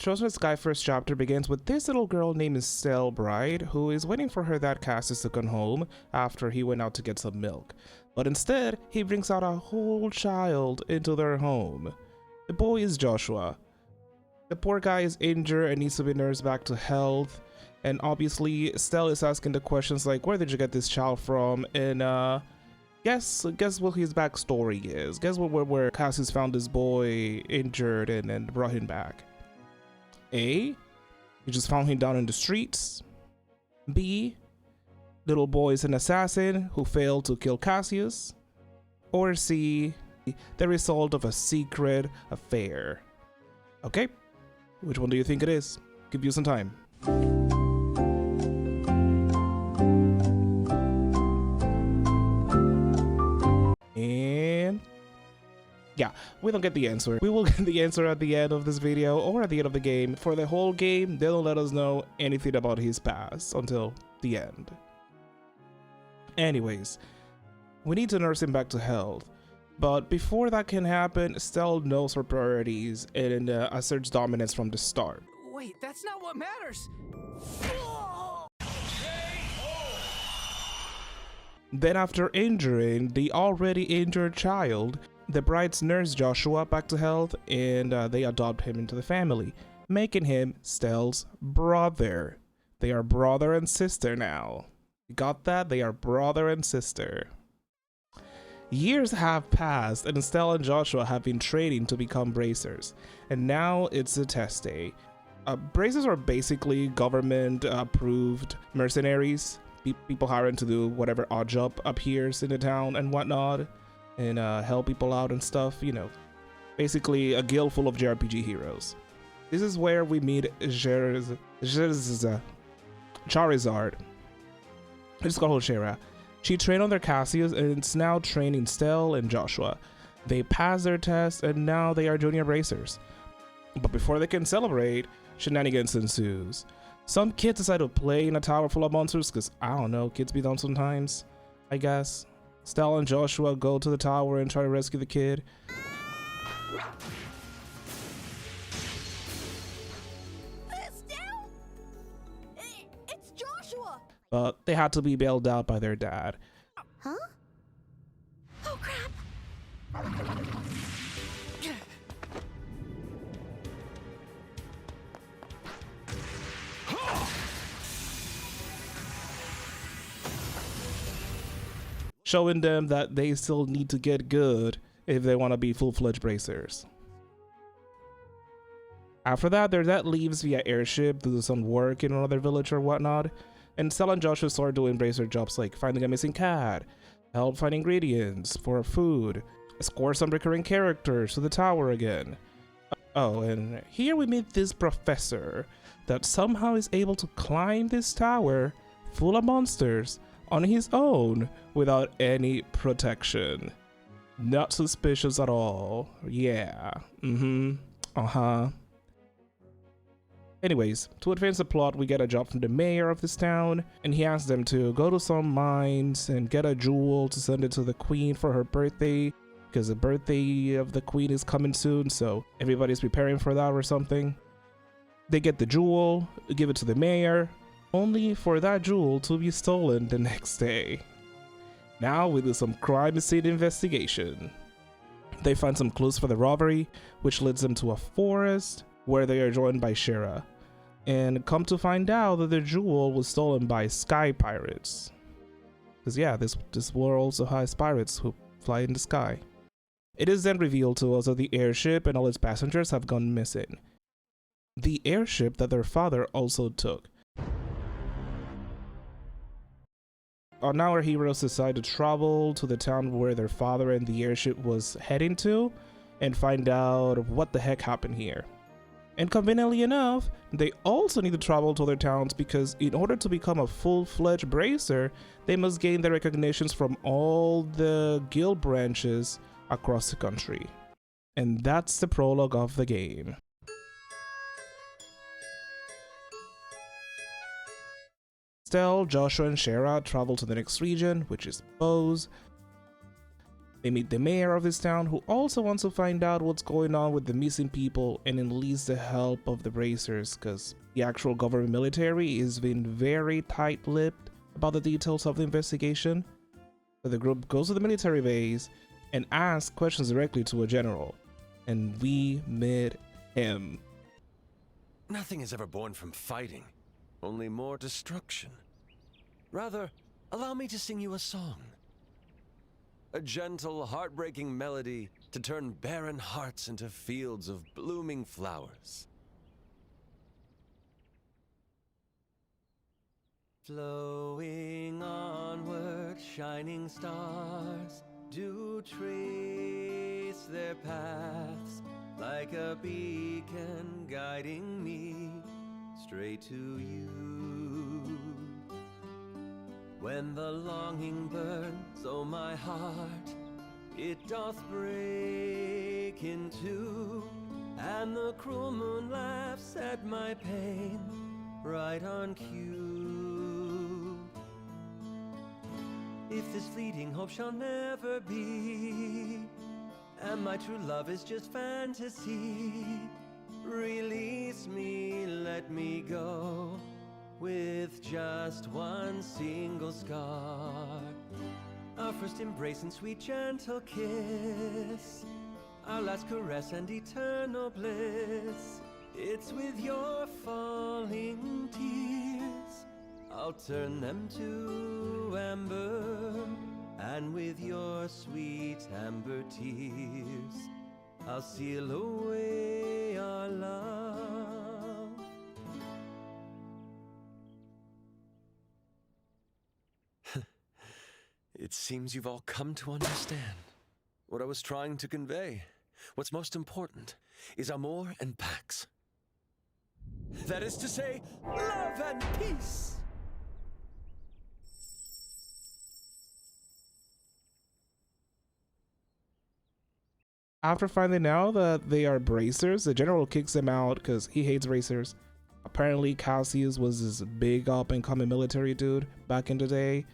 Chosen Sky first chapter begins with this little girl named Estelle Bride, who is waiting for her dad Cassius to come home after he went out to get some milk. But instead, he brings out a whole child into their home. The boy is Joshua. The poor guy is injured and needs to be nursed back to health. And obviously, Estelle is asking the questions like, where did you get this child from? And guess what his backstory is. Guess where Cassius found this boy injured and brought him back. A, you just found him down in the streets. B, little boy is an assassin who failed to kill Cassius. Or C, the result of a secret affair. Okay, which one do you think it is? Give you some time. And yeah, we don't get the answer. We will get the answer at the end of this video or at the end of the game. For the whole game, they don't let us know anything about his past until the end. Anyways, we need to nurse him back to health. But before that can happen, Estelle knows her priorities and asserts dominance from the start. Wait, that's not what matters! Then after injuring the already injured child, the brides nurse Joshua back to health and they adopt him into the family, making him Estelle's brother. They are brother and sister now. You got that? They are brother and sister. Years have passed and Estelle and Joshua have been training to become bracers, and now it's the test day. Bracers are basically government approved mercenaries, people hiring to do whatever odd job appears in the town and whatnot, and help people out and stuff, you know, basically a guild full of JRPG heroes. This is where we meet Charizard. I just call her Shara. She trained under Cassius and it's now training Estelle and Joshua. They passed their test and now they are junior bracers. But before they can celebrate, shenanigans ensues. Some kids decide to play in a tower full of monsters because, I don't know, kids be dumb sometimes, I guess. Estelle and Joshua go to the tower and try to rescue the kid. Estelle? It's Joshua! But they had to be bailed out by their dad. Huh? Oh crap! Showing them that they still need to get good if they want to be full-fledged bracers. After that, their dad leaves via airship to do some work in another village or whatnot, and Estelle and Joshua start doing bracer jobs like finding a missing cat, help find ingredients for food, escort some recurring characters to the tower again. Oh, and here we meet this professor that somehow is able to climb this tower full of monsters on his own without any protection. Not suspicious at all. Yeah. Anyways, to advance the plot, we get a job from the mayor of this town, and he asks them to go to some mines and get a jewel to send it to the queen for her birthday, because the birthday of the queen is coming soon, so everybody's preparing for that or something. They get the jewel, give it to the mayor, only for that jewel to be stolen the next day. Now we do some crime scene investigation. They find some clues for the robbery, which leads them to a forest where they are joined by Shara, and come to find out that the jewel was stolen by sky pirates. Because yeah, this world also has pirates who fly in the sky. It is then revealed to us that the airship and all its passengers have gone missing. The airship that their father also took. Now our heroes decide to travel to the town where their father and the airship was heading to and find out what the heck happened here. And conveniently enough, they also need to travel to other towns because in order to become a full-fledged bracer, they must gain the recognitions from all the guild branches across the country. And that's the prologue of the game. Estelle, Joshua, and Shara travel to the next region, which is Bose. They meet the mayor of this town, who also wants to find out what's going on with the missing people and enlist the help of the Bracers, because the actual government military is being very tight-lipped about the details of the investigation. So the group goes to the military base and asks questions directly to a general, and we meet him. Nothing is ever born from fighting, only more destruction. Rather, allow me to sing you a song. A gentle, heartbreaking melody to turn barren hearts into fields of blooming flowers. Flowing onward, shining stars do trace their paths like a beacon guiding me straight to you. When the longing burns, oh my heart, it doth break in two, and the cruel moon laughs at my pain, right on cue. If this fleeting hope shall never be, and my true love is just fantasy, release me, let me go, with just one single scar. Our first embrace and sweet gentle kiss, our last caress and eternal bliss. It's with your falling tears I'll turn them to amber, and with your sweet amber tears I'll seal away our love. It seems you've all come to understand what I was trying to convey. What's most important is amour and pax. That is to say, love and peace. After finding out that they are Bracers, the general kicks them out because he hates Bracers. Apparently Cassius was this big up and coming military dude back in the day,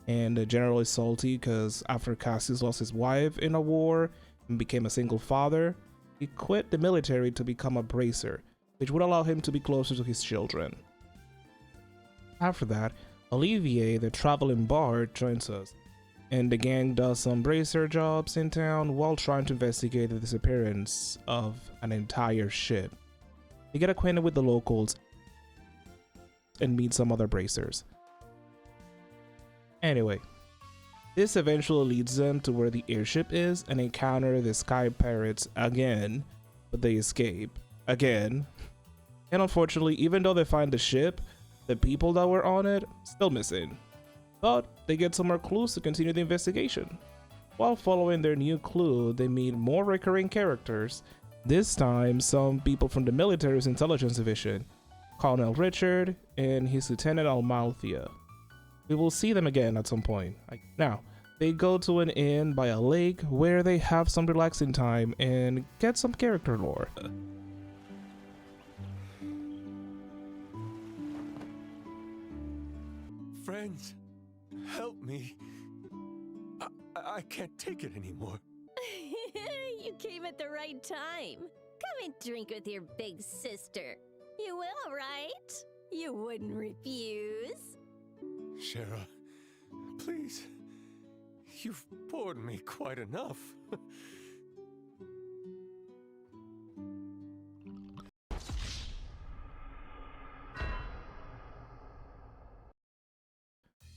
and the general is salty because after Cassius lost his wife in a war and became a single father, he quit the military to become a Bracer, which would allow him to be closer to his children. After that, Olivier, the traveling bard, joins us, and the gang does some Bracer jobs in town while trying to investigate the disappearance of an entire ship. We get acquainted with the locals and meet some other Bracers. Anyway, this eventually leads them to where the airship is and encounter the Sky Pirates again, but they escape again. And unfortunately, even though they find the ship, the people that were on it still missing. But they get some more clues to continue the investigation. While following their new clue, they meet more recurring characters, this time some people from the military's intelligence division, Colonel Richard and his Lieutenant Almalthea. We will see them again at some point. Now, they go to an inn by a lake where they have some relaxing time and get some character lore. Friends, help me. I can't take it anymore. You came at the right time. Come and drink with your big sister. You will, right? You wouldn't refuse. Shara, please. You've bored me quite enough.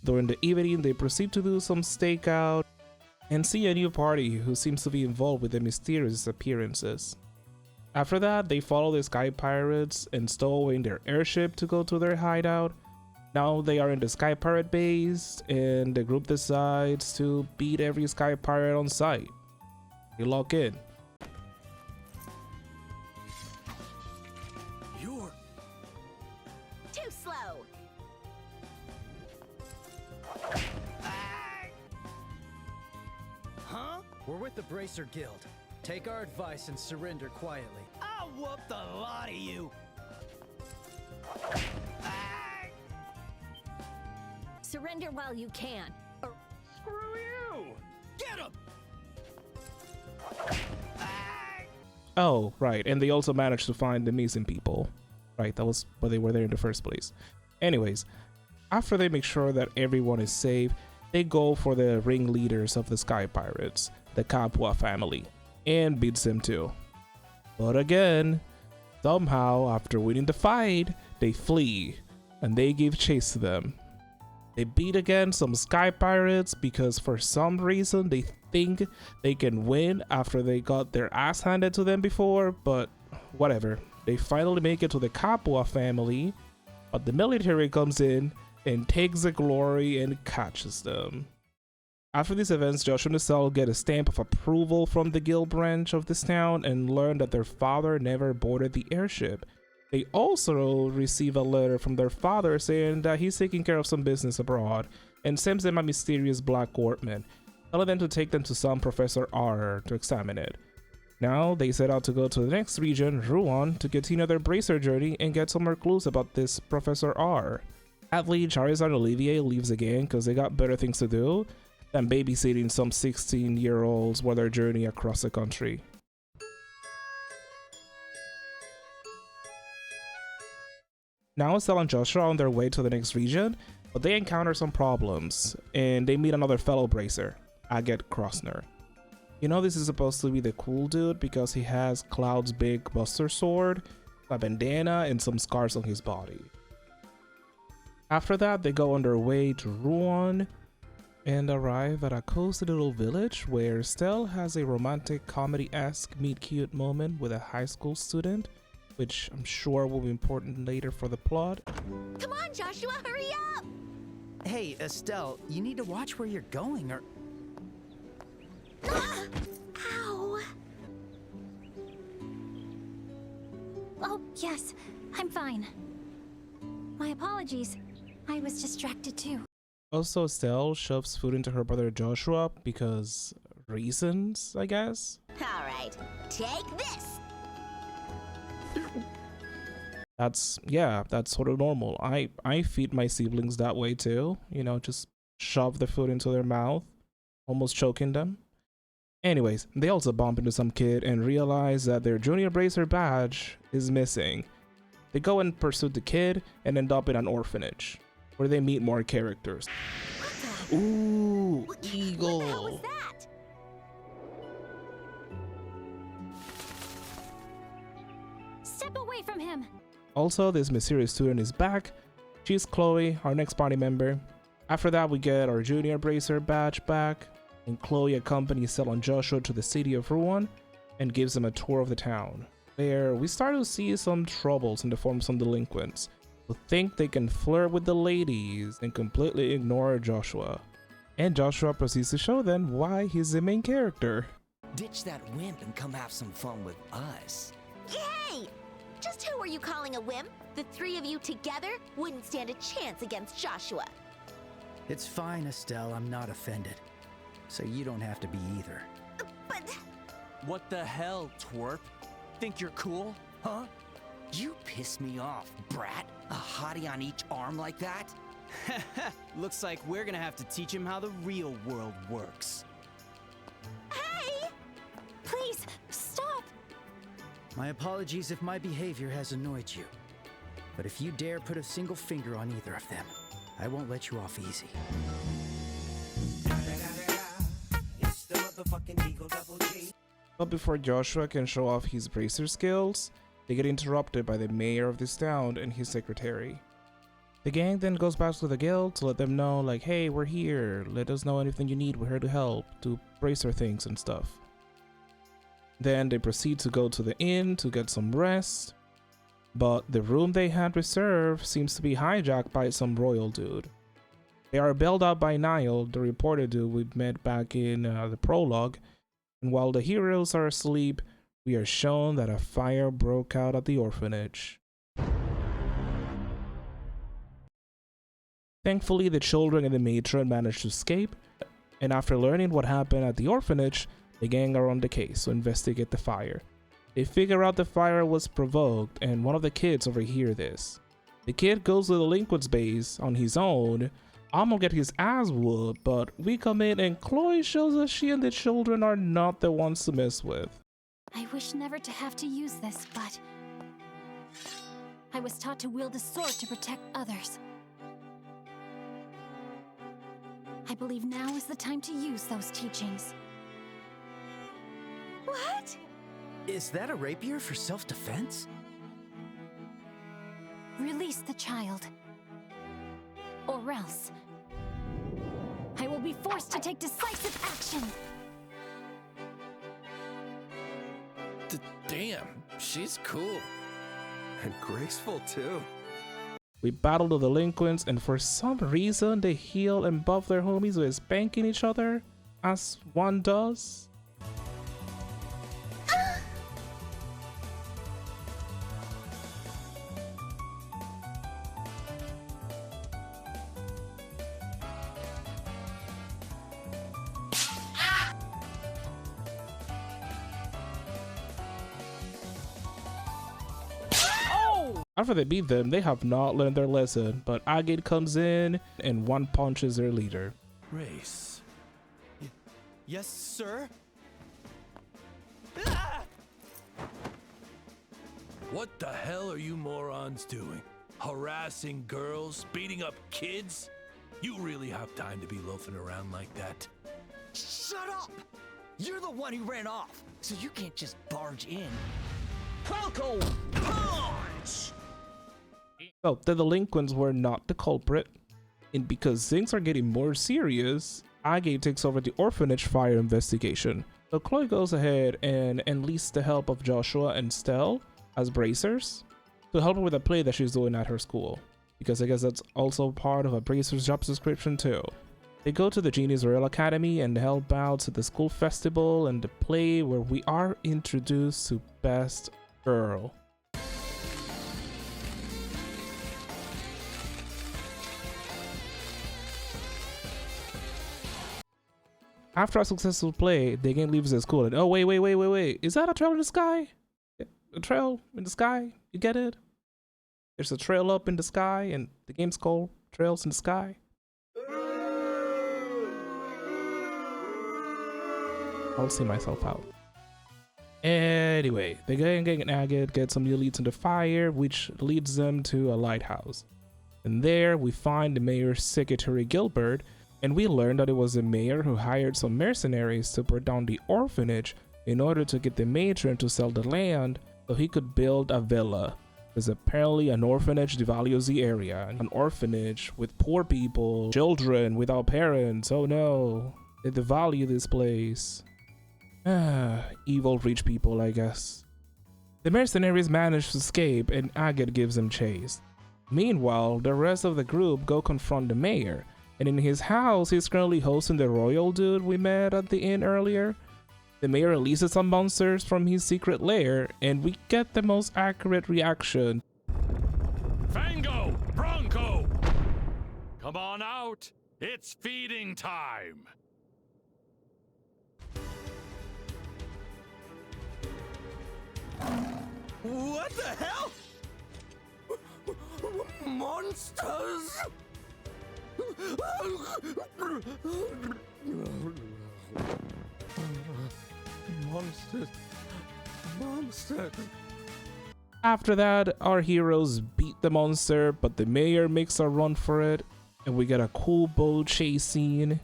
During the evening, they proceed to do some stakeout and see a new party who seems to be involved with the mysterious disappearances. After that, they follow the Sky Pirates and stow away in their airship to go to their hideout. Now they are in the Sky Pirate base, and the group decides to beat every Sky Pirate on sight. They lock in. You're... Too slow. Huh? We're with the Bracer Guild. Take our advice and surrender quietly. I'll whoop the lot of you. Surrender while you can. Or Screw you! Get him! Oh, right, and they also managed to find the missing people. Right, that was why they were there in the first place. Anyways, after they make sure that everyone is safe, they go for the ringleaders of the Sky Pirates, the Capua family, and beats them too. But again, somehow, after winning the fight, they flee, and they give chase to them. They beat again some Sky Pirates because for some reason they think they can win after they got their ass handed to them before, but whatever. They finally make it to the Capua family, but the military comes in and takes the glory and catches them. After these events, Joshua and Estelle get a stamp of approval from the guild branch of this town and learn that their father never boarded the airship. They also receive a letter from their father saying that he's taking care of some business abroad and sends them a mysterious black workman, telling them to take them to some Professor R to examine it. Now they set out to go to the next region, Rouen, to continue their bracer journey and get some more clues about this Professor R. Sadly, Charizard and Olivier leaves again because they got better things to do than babysitting some 16-year-olds while they're journeying across the country. Now Estelle and Joshua are on their way to the next region, but they encounter some problems, and they meet another fellow bracer, Agate Krosner. You know this is supposed to be the cool dude because he has Cloud's big buster sword, a bandana, and some scars on his body. After that, they go on their way to Rouen and arrive at a cozy little village where Estelle has a romantic comedy-esque meet-cute moment with a high school student, which I'm sure will be important later for the plot. Come on, Joshua, hurry up! Hey, Estelle, you need to watch where you're going or... Ow! Oh, yes, I'm fine. My apologies. I was distracted too. Also, Estelle shoves food into her brother Joshua because reasons, I guess. All right, take this! That's sort of normal. I feed my siblings that way too, you know, just shove the food into their mouth, almost choking them. Anyways, they also bump into some kid and realize that their junior bracer badge is missing. They go and pursue the kid and end up in an orphanage, where they meet more characters. Ooh, eagle! What the hell was that? Step away from him! Also, this mysterious student is back. She's Chloe, our next party member. After that, we get our junior bracer badge back, and Chloe accompanies Estelle and Joshua to the city of Rouen and gives them a tour of the town, where we start to see some troubles in the form of some delinquents who think they can flirt with the ladies and completely ignore Joshua. And Joshua proceeds to show them why he's the main character. Ditch that wimp and come have some fun with us. Hey! Just who are you calling a wimp? The three of you together wouldn't stand a chance against Joshua. It's fine, Estelle, I'm not offended. So you don't have to be either. But... What the hell, twerp? Think you're cool, huh? You piss me off, brat. A hottie on each arm like that? Looks like we're gonna have to teach him how the real world works. Hey! Please, stop! My apologies if my behavior has annoyed you. But if you dare put a single finger on either of them, I won't let you off easy. But before Joshua can show off his bracer skills, they get interrupted by the mayor of this town and his secretary. The gang then goes back to the guild to let them know, like, hey, we're here, let us know anything you need, we're here to help, do bracer things and stuff. Then they proceed to go to the inn to get some rest, but the room they had reserved seems to be hijacked by some royal dude. They are bailed out by Niall, the reporter dude we met back in the prologue, and while the heroes are asleep, we are shown that a fire broke out at the orphanage. Thankfully, the children and the matron managed to escape, and after learning what happened at the orphanage, the gang are on the case to investigate the fire. They figure out the fire was provoked, and one of the kids overhear this. The kid goes to the delinquent's base on his own, almost get his ass whooped, but we come in and Chloe shows us she and the children are not the ones to mess with. I wish never to have to use this, but I was taught to wield a sword to protect others. I believe now is the time to use those teachings. What? Is that a rapier for self-defense? Release the child. Or else I will be forced to take decisive action. Damn, she's cool. And graceful, too. We battle the delinquents, and for some reason they heal and buff their homies by spanking each other, as one does. After they beat them, they have not learned their lesson, but Agate comes in and one punches their leader. Race. Yes, sir? What the hell are you morons doing? Harassing girls? Beating up kids? You really have time to be loafing around like that? Shut up! You're the one who ran off, so you can't just barge in. Falco punch! So the delinquents were not the culprit, and because things are getting more serious, Agate takes over the orphanage fire investigation. So Chloe goes ahead and enlists the help of Joshua and Stell as bracers to help her with a play that she's doing at her school, because I guess that's also part of a bracer's job description too. They go to the Genius Royal Academy and help out at the school festival and the play where we are introduced to Best Girl. After a successful play, the game leaves the school and oh wait, is that a trail in the sky? A trail in the sky? You get it? There's a trail up in the sky and the game's called Trails in the Sky. I'll see myself out. Anyway, the gang and Agate get some new leads in the fire, which leads them to a lighthouse. And there we find the mayor's secretary Gilbert, and we learn that it was the mayor who hired some mercenaries to burn down the orphanage in order to get the matron to sell the land so he could build a villa. Because apparently an orphanage devalues the area. An orphanage with poor people, children without parents, oh no, they devalue this place. Evil rich people, I guess. The mercenaries manage to escape and Agate gives them chase. Meanwhile, the rest of the group go confront the mayor, and in his house he's currently hosting the royal dude we met at the inn earlier. The mayor releases some monsters from his secret lair, and we get the most accurate reaction. Fango! Bronco! Come on out! It's feeding time! What the hell? Monsters! Monsters. After that, our heroes beat the monster, but the mayor makes a run for it, and we get a cool boat chase scene.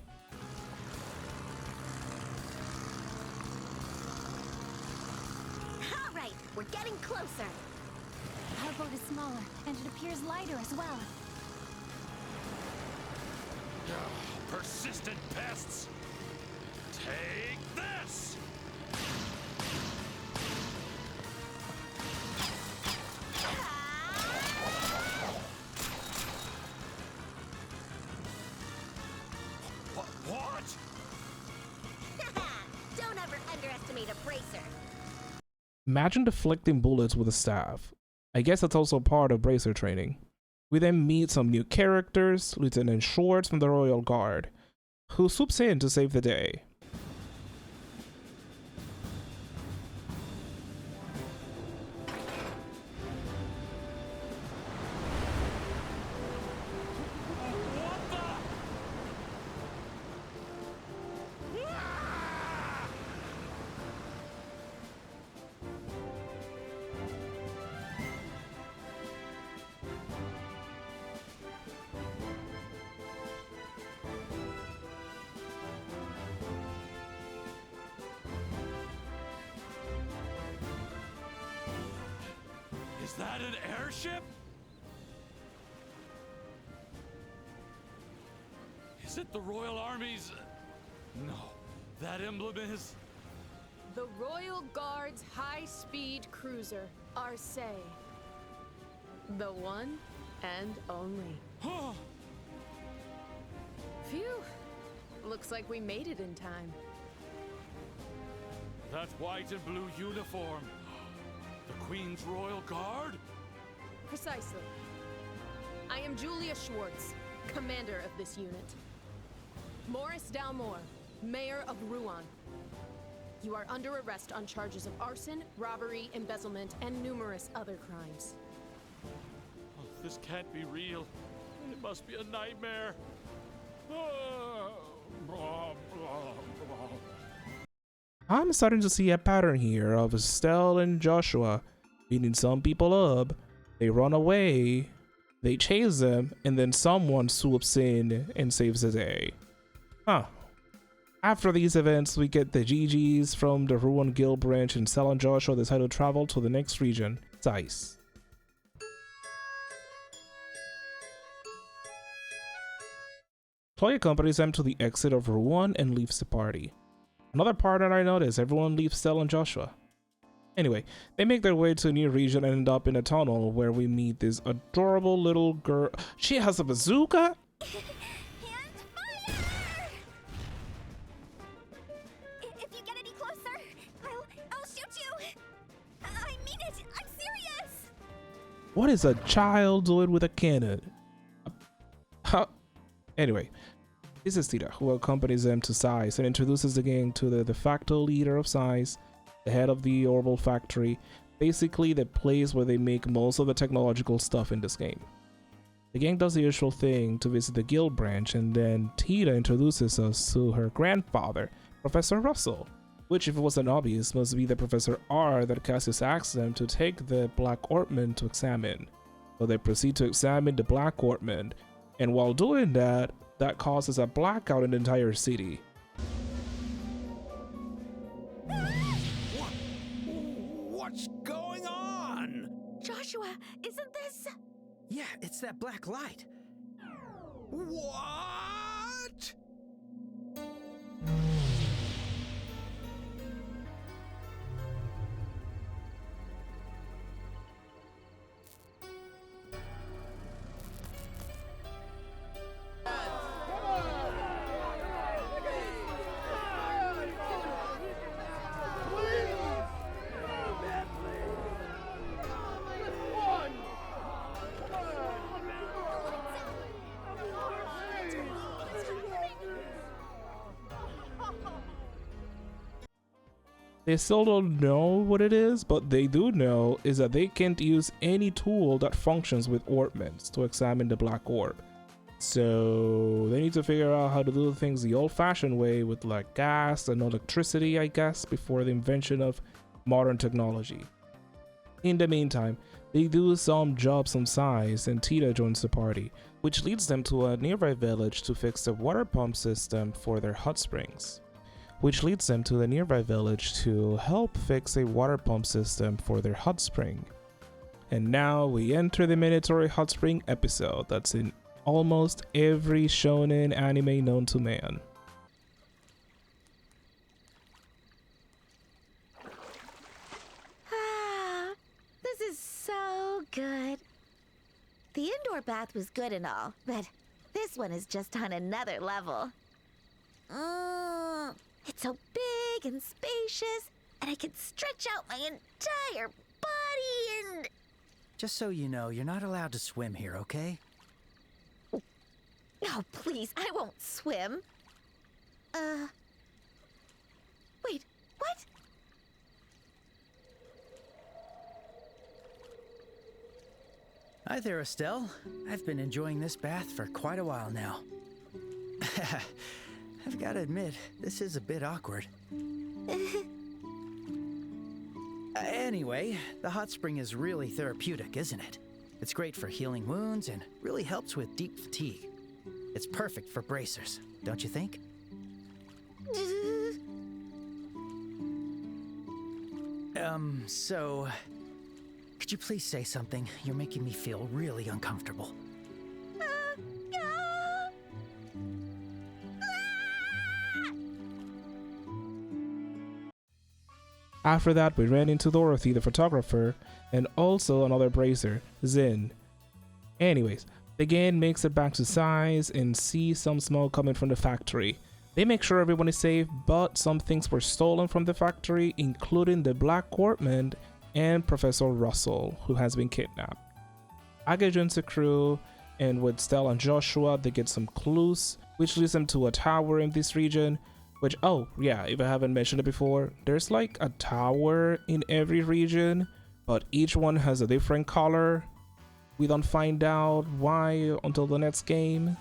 All right, we're getting closer. Our boat is smaller, and it appears lighter as well. Persistent pests! Take this! What? Don't ever underestimate a bracer. Imagine deflecting bullets with a staff. I guess that's also part of bracer training. We then meet some new characters, Lieutenant Schwartz from the Royal Guard, who swoops in to save the day. Is that an airship? Is it the Royal Army's? No, that emblem is. The Royal Guard's high-speed cruiser, Arce. The one and only. Phew. Looks like we made it in time. That white and blue uniform. The Queen's Royal Guard? Precisely. I am Julia Schwartz, commander of this unit. Morris Dalmore, mayor of Rouen. You are under arrest on charges of arson, robbery, embezzlement, and numerous other crimes. Oh, this can't be real. It must be a nightmare. I'm starting to see a pattern here of Estelle and Joshua beating some people up. They run away, they chase them, and then someone swoops in and saves the day. Huh. After these events, we get the GGs from the Rouen Guild branch, and Estelle and Joshua decide to travel to the next region, Zeiss. Chloe accompanies them to the exit of Rouen and leaves the party. Another part that I noticed, everyone leaves Estelle and Joshua. Anyway, they make their way to a new region and end up in a tunnel where we meet this adorable little girl. She has a bazooka? And fire! If you get any closer, I'll shoot you. I mean it. I'm serious. What is a child doing with a cannon? Anyway, this is Tita, who accompanies them to Zeiss and introduces the gang to the de facto leader of Zeiss, the head of the Orbital Factory, basically the place where they make most of the technological stuff in this game. The gang does the usual thing to visit the guild branch, and then Tita introduces us to her grandfather, Professor Russell, which, if it wasn't obvious, must be the Professor R that Cassius asked them to take the Black Orpiment to examine. So they proceed to examine the Black Orpiment, and while doing that, that causes a blackout in the entire city. What's going on? Joshua, isn't this? Yeah, it's that black light. What? They still don't know what it is, but they do know is that they can't use any tool that functions with orbments to examine the black orb. So they need to figure out how to do things the old-fashioned way with like gas and electricity, I guess, before the invention of modern technology. In the meantime, they do some jobs on Zeiss and Tita joins the party, which leads them to a nearby village to fix the water pump system for their hot springs. Which leads them to the nearby village to help fix a water pump system for their hot spring. And now we enter the mandatory hot spring episode that's in almost every shonen anime known to man. Ah, this is so good. The indoor bath was good and all, but this one is just on another level. It's so big and spacious, and I can stretch out my entire body and... Just so you know, you're not allowed to swim here, okay? Oh, please, I won't swim. Wait, what? Hi there, Estelle. I've been enjoying this bath for quite a while now. I've got to admit, this is a bit awkward. Anyway, the hot spring is really therapeutic, isn't it? It's great for healing wounds and really helps with deep fatigue. It's perfect for bracers, don't you think? Uh, So... Could Could you please say something? You're making me feel really uncomfortable. After that, we ran into Dorothy, the photographer, and also another bracer, Zin. Anyways, the gang makes it back to Size and see some smoke coming from the factory. They make sure everyone is safe, but some things were stolen from the factory, including the Black Quartman and Professor Russell, who has been kidnapped. Aga joins the crew, and with Stella and Joshua, they get some clues, which leads them to a tower in this region. Which, oh yeah, if I haven't mentioned it before, there's like a tower in every region, but each one has a different color. We don't find out why until the next game.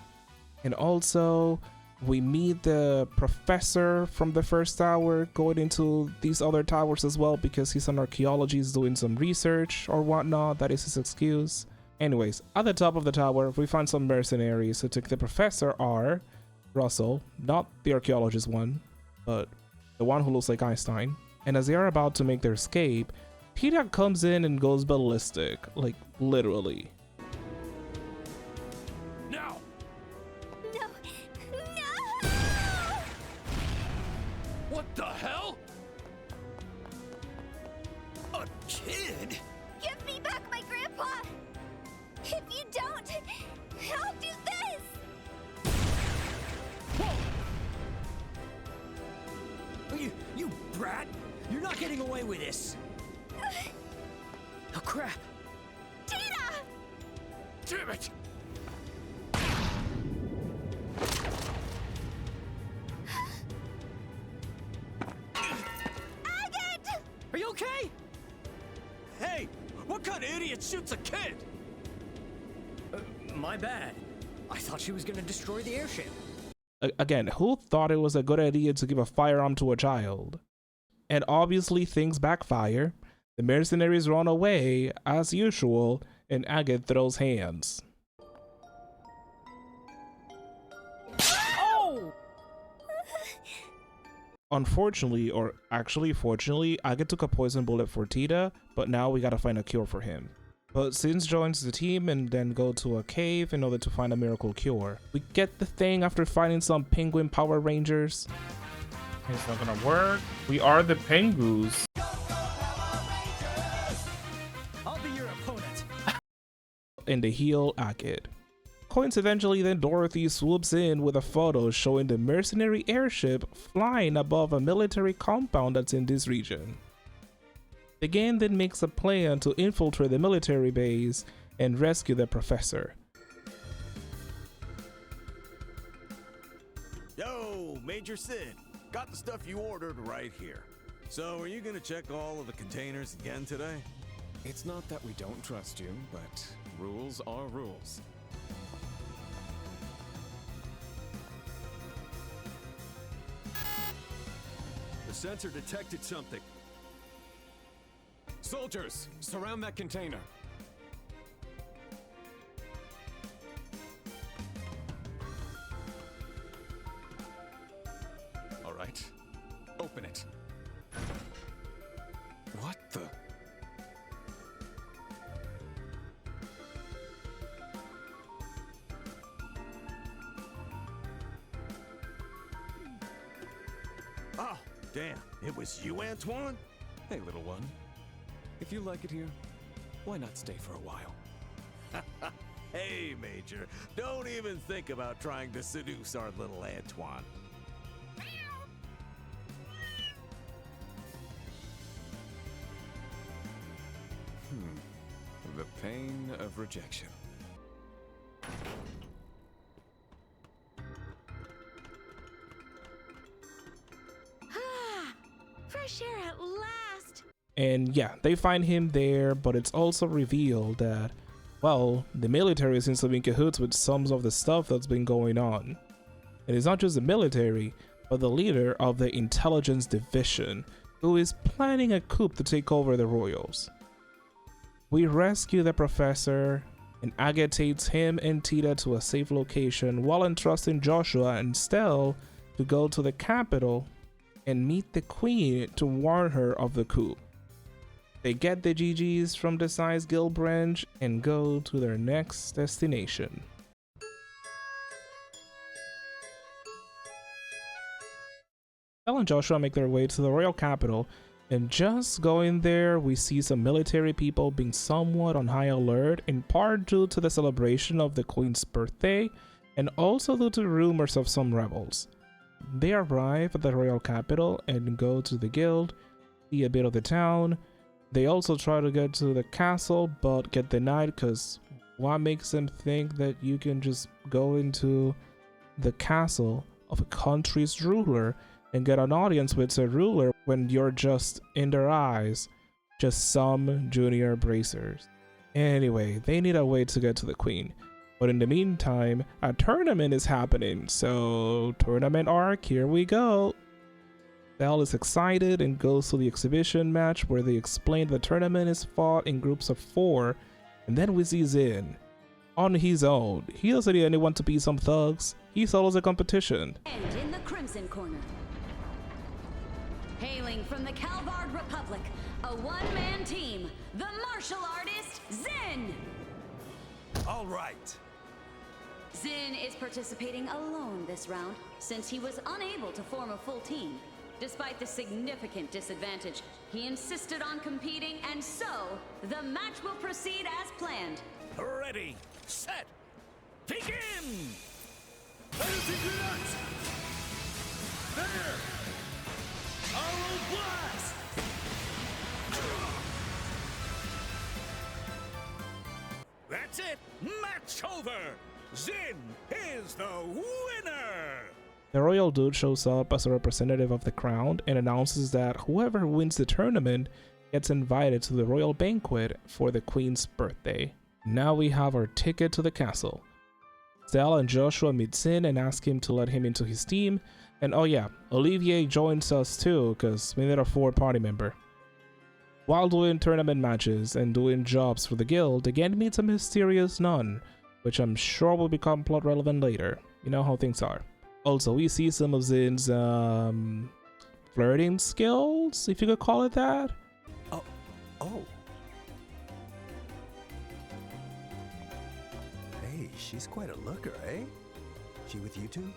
And also, we meet the professor from the first tower going into these other towers as well because he's an archaeologist doing some research or whatnot. That is his excuse. Anyways, at the top of the tower, we find some mercenaries who took the professor are Russell, not the archaeologist one, but the one who looks like Einstein. And as they are about to make their escape, Peter comes in and goes ballistic, like literally. Now! No! No! What the hell? A kid? Give me back my grandpa! If you don't, I'll do this! You brat! You're not getting away with this! Oh crap! Tina! Damn it! Agate! Are you okay? Hey! What kind of idiot shoots a kid? My bad. I thought she was gonna destroy the airship. Again, who thought it was a good idea to give a firearm to a child? And obviously things backfire. The mercenaries run away, as usual, and Agate throws hands. Oh! Unfortunately, or actually fortunately, Agate took a poison bullet for Tita, but now we gotta find a cure for him. But Sins joins the team and then go to a cave in order to find a miracle cure. We get the thing after fighting some penguin Power Rangers. It's not gonna work. We are the Pengoos. I'll be your opponent. And they heal Agate. Coincidentally, then Dorothy swoops in with a photo showing the mercenary airship flying above a military compound that's in this region. The gang then makes a plan to infiltrate the military base and rescue the professor. Yo, Major Sid, got the stuff you ordered right here. So are you gonna check all of the containers again today? It's not that we don't trust you, but rules are rules. The sensor detected something. Soldiers, surround that container. All right, open it. What the? Oh, damn, it was you, Antoine? Hey, little one. If you like it here, why not stay for a while? Hey, Major, don't even think about trying to seduce our little Antoine. The pain of rejection. Fresh air at last! And yeah, they find him there, but it's also revealed that, well, the military seems to be in cahoots with some of the stuff that's been going on. And it's not just the military, but the leader of the intelligence division, who is planning a coup to take over the royals. We rescue the professor, and Agate takes him and Tita to a safe location while entrusting Joshua and Stell to go to the capital and meet the queen to warn her of the coup. They get the GGs from the Size Guild branch and go to their next destination. Stella and Joshua make their way to the royal capital, and just going there, we see some military people being somewhat on high alert, in part due to the celebration of the Queen's birthday, and also due to rumors of some rebels. They arrive at the royal capital and go to the guild, see a bit of the town. They also try to get to the castle, but get denied because what makes them think that you can just go into the castle of a country's ruler and get an audience with a ruler when you're just, in their eyes, just some junior bracers. Anyway, they need a way to get to the queen. But in the meantime, a tournament is happening, so tournament arc, here we go. Belle is excited and goes to the exhibition match where they explain the tournament is fought in groups of 4, and then we see Zin. On his own, he doesn't need anyone to beat some thugs, he solos a competition. And in the Crimson Corner, hailing from the Calvard Republic, a one-man team, the martial artist Zin! All right. Zin is participating alone this round, since he was unable to form a full team. Despite the significant disadvantage, he insisted on competing, and so, the match will proceed as planned. Ready, set, begin! There! Arrow blast! That's it! Match over! Zin is the winner! The royal dude shows up as a representative of the crown and announces that whoever wins the tournament gets invited to the royal banquet for the queen's birthday. Now we have our ticket to the castle. Stella and Joshua meet Zin and ask him to let him into his team. And oh yeah, Olivier joins us too, cause we need a 4th party member. While doing tournament matches and doing jobs for the guild, again meets a mysterious nun, which I'm sure will become plot relevant later. You know how things are. Also, we see some of Zin's flirting skills, if you could call it that. Oh. Hey, she's quite a looker, eh? She with you two?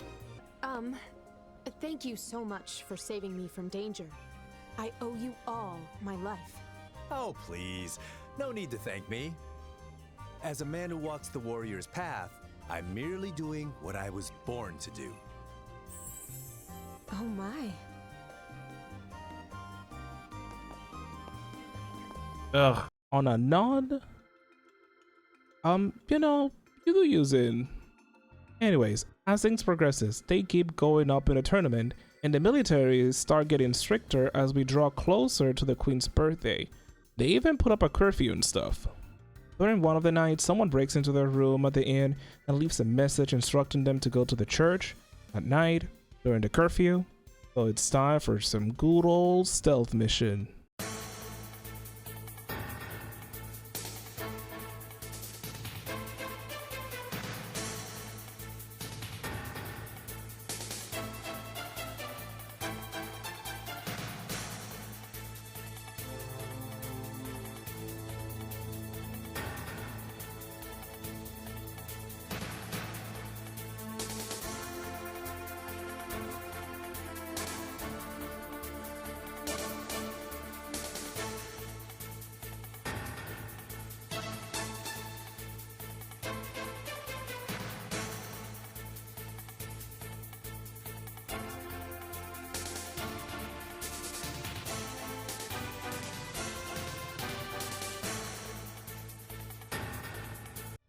Thank you so much for saving me from danger. I owe you all my life. Oh, please. No need to thank me. As a man who walks the warrior's path, I'm merely doing what I was born to do. Oh my. Ugh. On a nod? You know, you do use it. Anyways, as things progresses, they keep going up in the tournament, and the military start getting stricter as we draw closer to the queen's birthday. They even put up a curfew and stuff. During one of the nights, someone breaks into their room at the inn and leaves a message instructing them to go to the church at night during the curfew. So it's time for some good old stealth mission.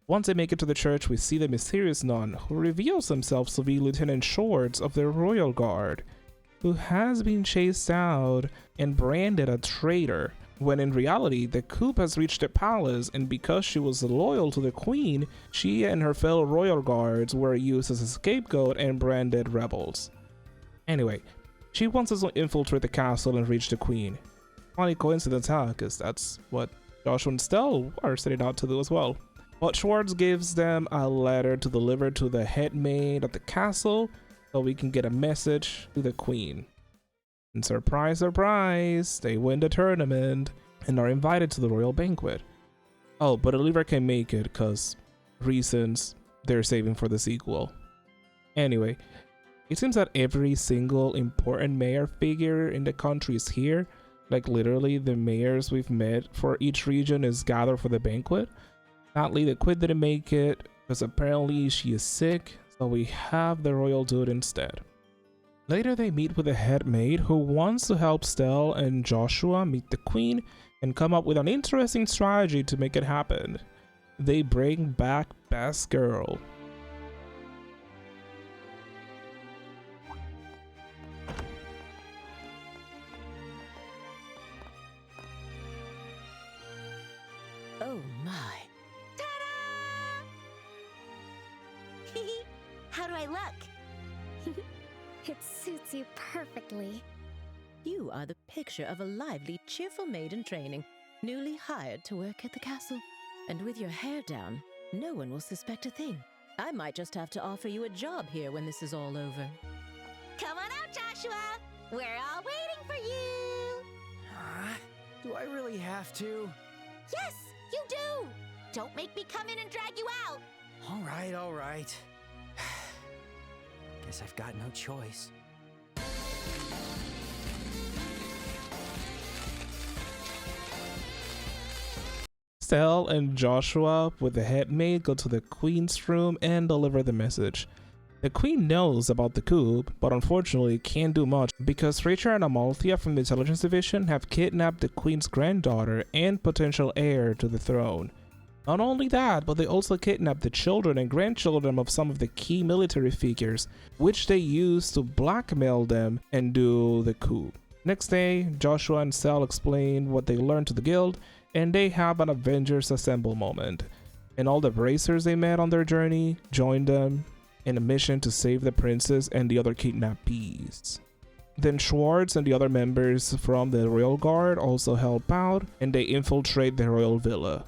Once they make it to the church, we see the mysterious nun, who reveals himself to be Lieutenant Schwartz of the Royal Guard, who has been chased out and branded a traitor, when in reality the coup has reached the palace, and because she was loyal to the queen, she and her fellow Royal Guards were used as a scapegoat and branded rebels. Anyway, she wants us to infiltrate the castle and reach the queen. Funny coincidence, huh? Because that's what Joshua and Stella are setting out to do as well. But Schwartz gives them a letter to deliver to the head maid at the castle so we can get a message to the queen. And surprise, surprise, they win the tournament. and are invited to the royal banquet. Oh, but Oliver can make it because reasons they're saving for the sequel. Anyway, it seems that every single important mayor figure in the country is here. Like literally the mayors we've met for each region is gathered for the banquet. Sadly, the queen didn't make it because apparently she is sick, so we have the royal dude instead. Later they meet with the head maid who wants to help Stell and Joshua meet the queen and come up with an interesting strategy to make it happen. They bring back Best Girl. Oh my. Ta-da! How do I look? It suits you perfectly. You are the picture of a lively, cheerful maid in training, newly hired to work at the castle. And with your hair down, no one will suspect a thing. I might just have to offer you a job here when this is all over. Come on out, Joshua! We're all waiting for you! Do I really have to? Yes, you do! Don't make me come in and drag you out! All right. Guess I've got no choice. Stell and Joshua with the head maid go to the queen's room and deliver the message. The queen knows about the coup, but unfortunately can't do much because Rachel and Amalthea from the intelligence division have kidnapped the queen's granddaughter and potential heir to the throne. Not only that, but they also kidnapped the children and grandchildren of some of the key military figures, which they use to blackmail them and do the coup. Next day, Joshua and Stell explain what they learned to the guild, and they have an Avengers Assemble moment. And all the bracers they met on their journey join them in a mission to save the princess and the other kidnappees. Then Schwartz and the other members from the Royal Guard also help out, and they infiltrate the royal villa.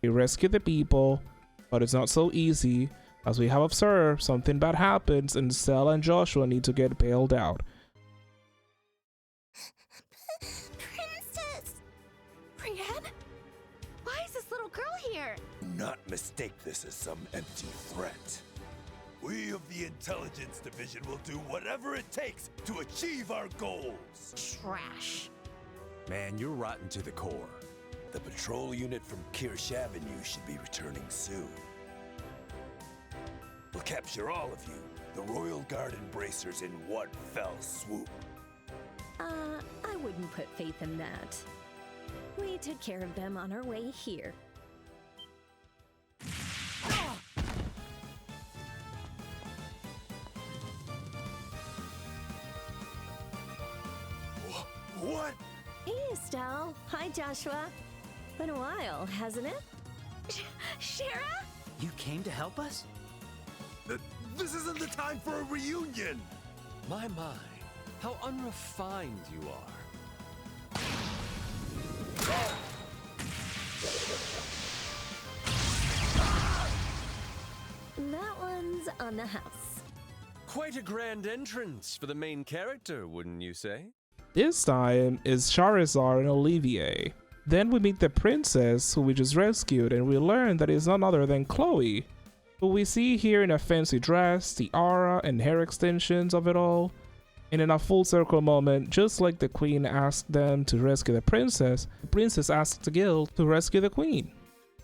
They rescue the people, but it's not so easy. As we have observed, something bad happens and Stella and Joshua need to get bailed out. Princess! Brienne? Why is this little girl here? Do not mistake this as some empty threat. We of the intelligence division will do whatever it takes to achieve our goals. Trash. Man, you're rotten to the core. The patrol unit from Kirsch Avenue should be returning soon. We'll capture all of you, the Royal Guard and bracers, in one fell swoop. I wouldn't put faith in that. We took care of them on our way here. What? Hey, Estelle. Hi, Joshua. Been a while, hasn't it? Shara? You came to help us? This isn't the time for a reunion! My, how unrefined you are. That one's on the house. Quite a grand entrance for the main character, wouldn't you say? This time is Charizard and Olivier. Then we meet the princess who we just rescued, and we learn that it's none other than Chloe, who we see here in a fancy dress, tiara, and hair extensions of it all. And in a full circle moment, just like the queen asked them to rescue the princess asked the guild to rescue the queen.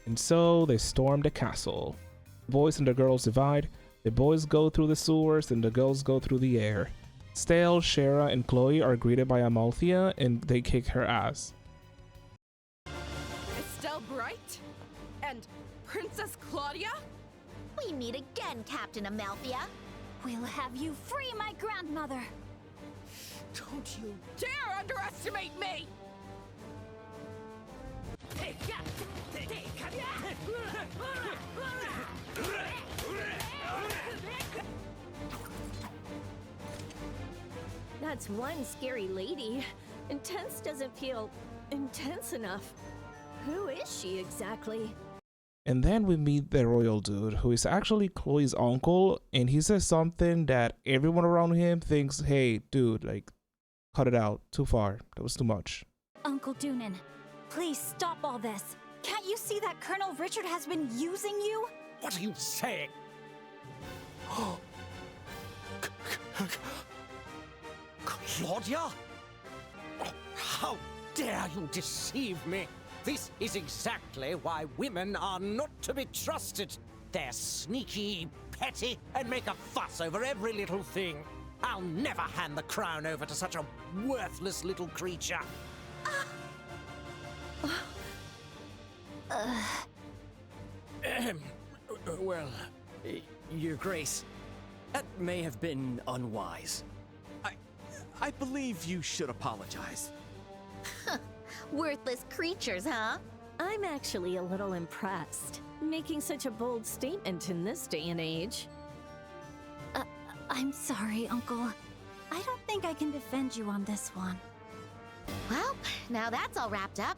And so they storm the castle. The boys and the girls divide. The boys go through the sewers and the girls go through the air. Stale, Shara, and Chloe are greeted by Amalthea and they kick her ass. Estelle Bright? And Princess Claudia? We meet again, Captain Amalthea. We'll have you free my grandmother. Don't you dare underestimate me! That's one scary lady. Intense doesn't feel intense enough. Who is she exactly? And then we meet the royal dude, who is actually Chloe's uncle, and he says something that everyone around him thinks, hey, dude, like, cut it out. Too far. That was too much. Uncle Doonan, please stop all this. Can't you see that Colonel Richard has been using you? What are you saying? Claudia? How dare you deceive me? This is exactly why women are not to be trusted. They're sneaky, petty, and make a fuss over every little thing. I'll never hand the crown over to such a worthless little creature. Well, Your Grace, that may have been unwise. I believe you should apologize. Worthless creatures, huh? I'm actually a little impressed, making such a bold statement in this day and age. I'm sorry, Uncle. I don't think I can defend you on this one. Well, now that's all wrapped up.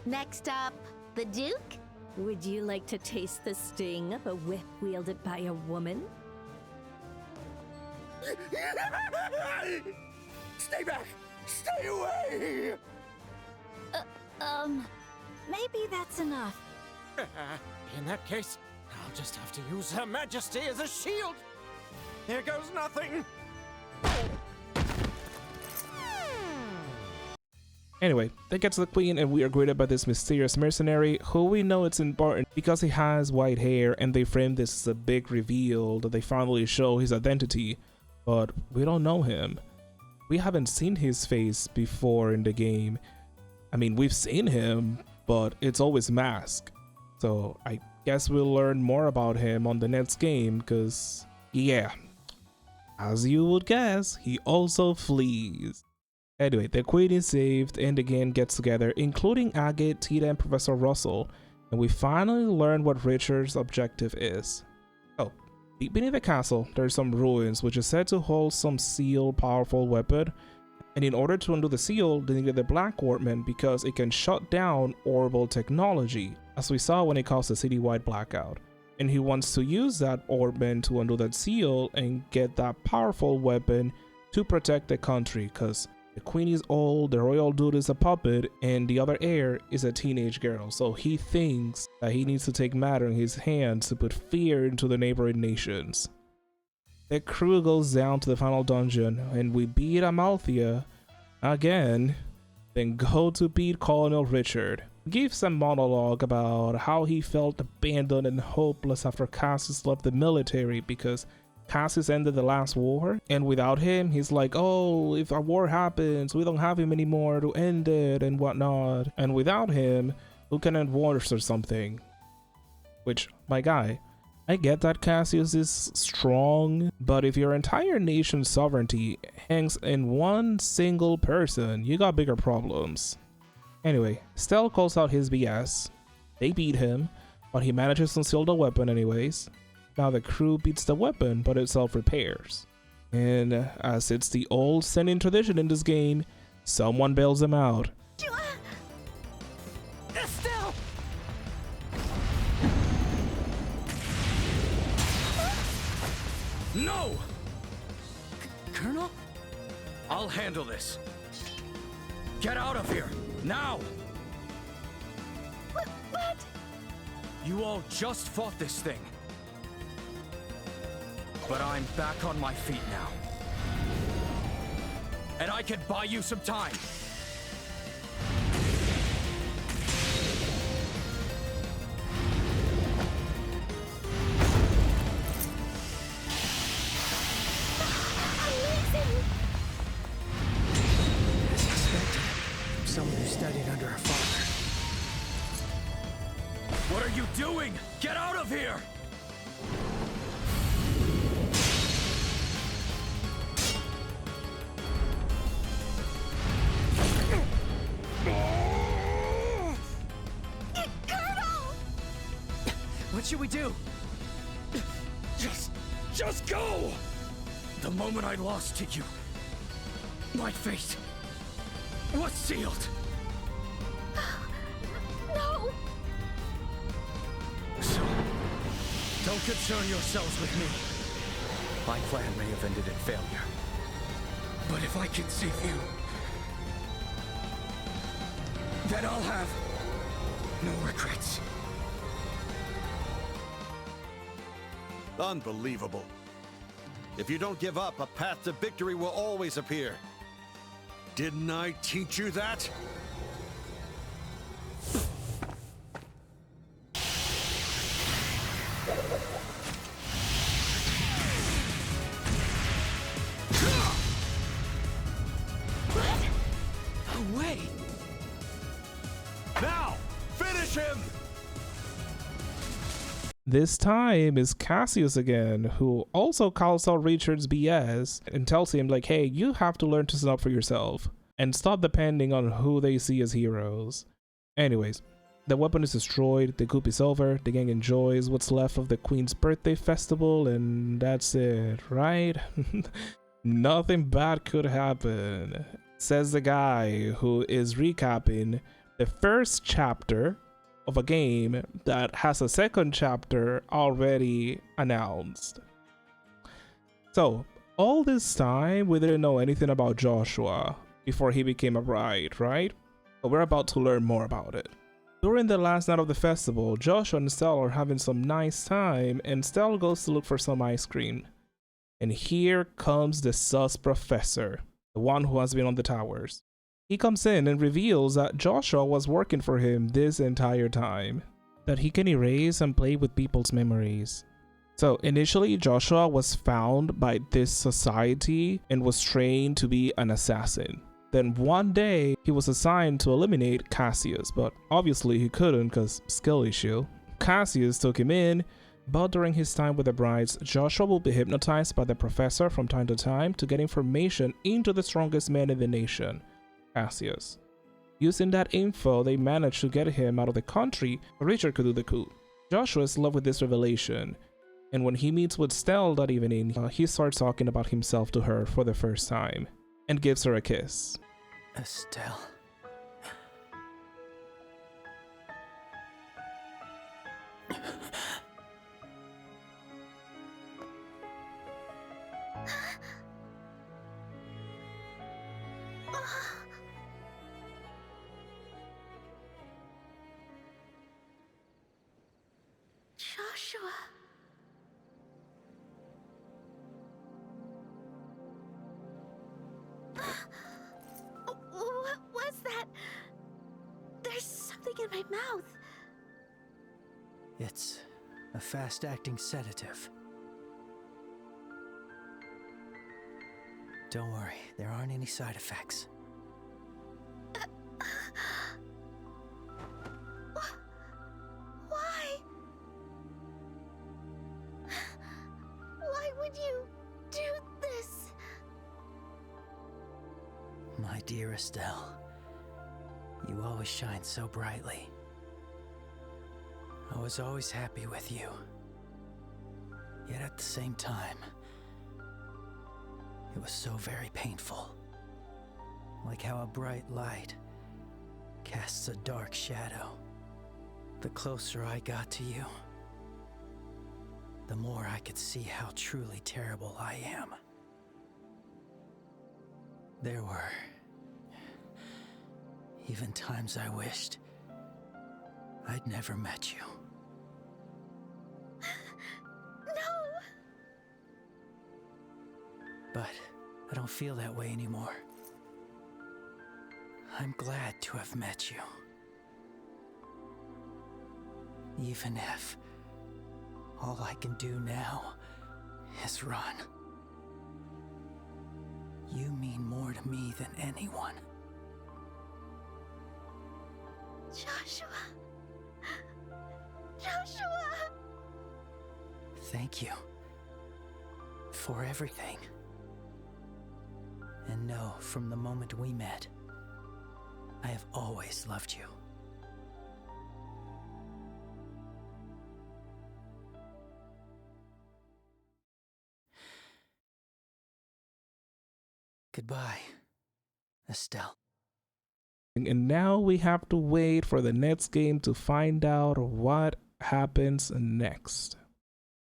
Next up, the Duke? Would you like to taste the sting of a whip wielded by a woman? Stay back! Stay away! Maybe that's enough. In that case, I'll just have to use Her Majesty as a shield. Here goes nothing. Anyway, they get to the queen and we are greeted by this mysterious mercenary who we know it's important because he has white hair, and they frame this as a big reveal that they finally show his identity, but we don't know him. We haven't seen his face before in the game. I mean, we've seen him, but it's always masked. So I guess we'll learn more about him on the next game because, yeah, as you would guess, he also flees. Anyway, the queen is saved and the gang gets together, including Agate, Tita, and Professor Russell, and we finally learn what Richard's objective is. Oh, deep beneath the castle, there's some ruins which is said to hold some sealed powerful weapon, and in order to undo the seal, they needed the Black Workman because it can shut down orbital technology, as we saw when it caused a citywide blackout. And he wants to use that Orbman to undo that seal and get that powerful weapon to protect the country, because the queen is old, the royal dude is a puppet, and the other heir is a teenage girl, so he thinks that he needs to take matter in his hands to put fear into the neighboring nations. The crew goes down to the final dungeon, and we beat Amalthea again, then go to beat Colonel Richard. Give some monologue about how he felt abandoned and hopeless after Cassius left the military because Cassius ended the last war, and without him, he's like, oh, if a war happens, we don't have him anymore to end it and whatnot. And without him, who can end wars or something? Which, my guy, I get that Cassius is strong, but if your entire nation's sovereignty hangs in one single person, you got bigger problems. Anyway, Stell calls out his BS. They beat him, but he manages to conceal the weapon anyways. Now the crew beats the weapon, but it self-repairs. And as it's the old Sennin tradition in this game, someone bails them out. Estelle! No! Colonel? I'll handle this. Get out of here, now! What? You all just fought this thing. But I'm back on my feet now. And I can buy you some time. As expected, someone who studied under her father. What are you doing? Get out of here! What should we do? Just go! The moment I lost to you, my fate was sealed. No! So, don't concern yourselves with me. My plan may have ended in failure. But if I can save you, then I'll have no regrets. Unbelievable. If you don't give up, a path to victory will always appear. Didn't I teach you that? No way! Now, finish him! This time is Cassius again, who also calls out Richard's BS and tells him like, hey, you have to learn to stand up for yourself and stop depending on who they see as heroes. Anyways, the weapon is destroyed, the coup is over, the gang enjoys what's left of the Queen's birthday festival, and that's it, right? Nothing bad could happen, says the guy who is recapping the first chapter of a game that has a second chapter already announced. So, all this time we didn't know anything about Joshua before he became a bride, right? But we're about to learn more about it. During the last night of the festival, Joshua and Stell are having some nice time, and Stell goes to look for some ice cream. And here comes the sus professor, the one who has been on the towers. He comes in and reveals that Joshua was working for him this entire time, that he can erase and play with people's memories. So initially, Joshua was found by this society and was trained to be an assassin. Then one day, he was assigned to eliminate Cassius, but obviously he couldn't because skill issue. Cassius took him in, but during his time with the brides, Joshua will be hypnotized by the professor from time to time to get information into the strongest man in the nation, Cassius. Using that info, they managed to get him out of the country so Richard could do the coup. Joshua is in love with this revelation, and when he meets with Stell that evening, he starts talking about himself to her for the first time, and gives her a kiss. Estelle. Joshua. What was that? There's something in my mouth. It's a fast-acting sedative. Don't worry, there aren't any side effects. Why? Why would you do this? My dear Estelle, you always shine so brightly. I was always happy with you. Yet at the same time, it was so very painful. Like how a bright light casts a dark shadow. The closer I got to you, the more I could see how truly terrible I am. There were even times I wished I'd never met you. No! But I don't feel that way anymore. I'm glad to have met you. Even if all I can do now is run. You mean more to me than anyone. Joshua. Joshua! Thank you for everything. And know, from the moment we met, I have always loved you. Goodbye, Estelle. And now we have to wait for the next game to find out what happens next.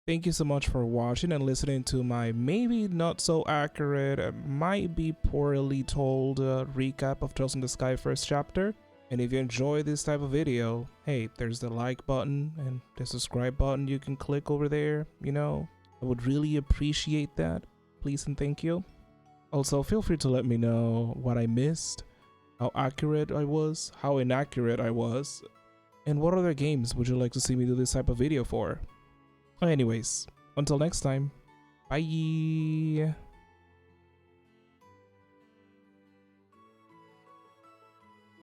Thank you so much for watching and listening to my maybe not so accurate, might be poorly told recap of Tales in the Sky first chapter. And if you enjoy this type of video, hey, there's the like button and the subscribe button you can click over there, you know. I would really appreciate that. Please and thank you. Also, feel free to let me know what I missed, how accurate I was, how inaccurate I was, and what other games would you like to see me do this type of video for. Anyways, until next time, bye!